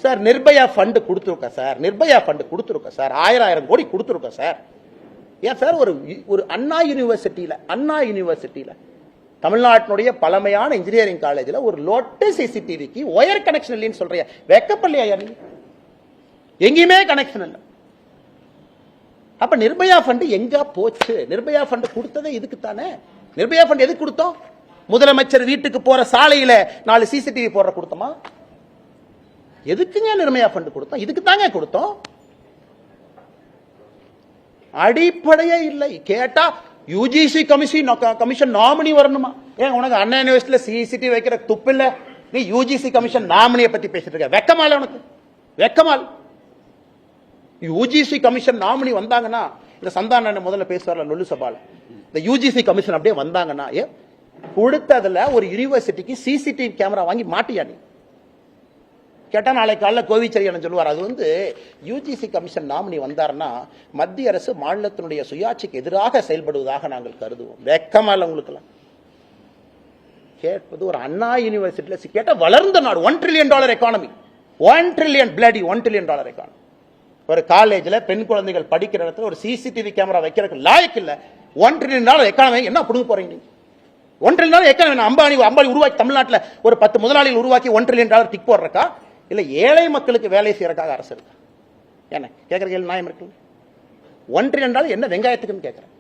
Sir Nirbhaya fund கொடுத்துருக்கோம் sir, Nirbhaya fund கொடுத்துருக்கோம் sir, 1000 கோடி கொடுத்துருக்கோம் சார். ஏன் சார் ஒரு அண்ணா யூனிவர்சிட்டியில தமிழ்நாட்டினுடைய பழமையான இன்ஜினியரிங் காலேஜ்ல ஒரு லோட்டு சிசிடிவிக்கு ஒயர் கனெக்ஷன் இல்லைன்னு சொல்றியா? வெக்கப்படலையா? எங்கேயுமே கனெக்ஷன் இல்லை. அப்ப நிர்பயா ஃபண்ட் எங்க போச்சு? நிர்பயா ஃபண்ட் கொடுத்ததே இதுக்கு தானே. நிர்பயா ஃபண்ட் எதுக்கு கொடுத்தோம்? முதலமைச்சர் வீட்டுக்கு போற சாலையில 4 சிசிடிவி போடுற கொடுத்தோமா? எதுக்குங்க நிர்பயா ஃபண்ட் கொடுத்தோம்? இதுக்கு தாங்க கொடுத்தோம். அடிப்படையே இல்லை. கேட்டா யூஜிசி கமிஷன் நாமினி வரணுமா? ஏன் உனக்கு அண்ணா யூனிவர்சிட்டியில சிசிடிவி வைக்கிற துப்பு இல்ல? நீ யூஜிசி கமிஷன் நாமினியை பத்தி பேசிட்டு இருக்க. வெக்கமால உனக்கு? வெக்கமால். யூஜிசி கமிஷன் நாமினி வந்தாங்கன்னா, இந்த சந்தான முதல்ல பேசுவார்ல லொல்லு சபால, இந்த யூஜிசி கமிஷன் அப்படியே வந்தாங்கன்னா, கொடுத்ததுல ஒரு யூனிவர்சிட்டிக்கு சிசிடிவி கேமரா வாங்கி மாட்டியா நீ? கேட்டா நாளை காலைல கோவிச்செழியன் சொல்லுவார், அது யூஜிசி கமிஷன் நாமினி வந்தாருன்னா மத்திய அரசு மாநிலத்தினுடைய சுயாட்சிக்கு எதிராக செயல்படுவதாக நாங்கள் கருதுவோம். வெக்கமால உங்களுக்கெல்லாம் கேட்பது. ஒரு அண்ணா யூனிவர்சிட்டியில கேட்டா வளர்ந்த நாடு, $1 trillion எக்கானமி, $1 trillion எக்கானமி. ஒரு காலேஜ்ல பெண் குழந்தைகள் படிக்கிற இடத்துல ஒரு சிசிடிவி கேமரா வைக்கிறதுக்கு லாயக்கு இல்ல. $1 trillion எக்கானமி என்ன புடுங்க போறீங்க? $1 trillion எக்கானமி அம்பானி உருவாக்கி தமிழ்நாட்டில் ஒரு 10 முதலாளிகள் உருவாக்கி $1 trillion டிக் போடுறக்கா? இல்ல ஏழை மக்களுக்கு வேலை செய்யறதுக்காக அரசு இருக்கா? என்ன கேட்கற கேள்வி நியாயம் இருக்கு? $1 trillion என்ன வெங்காயத்துக்குன்னு கேட்கறேன்.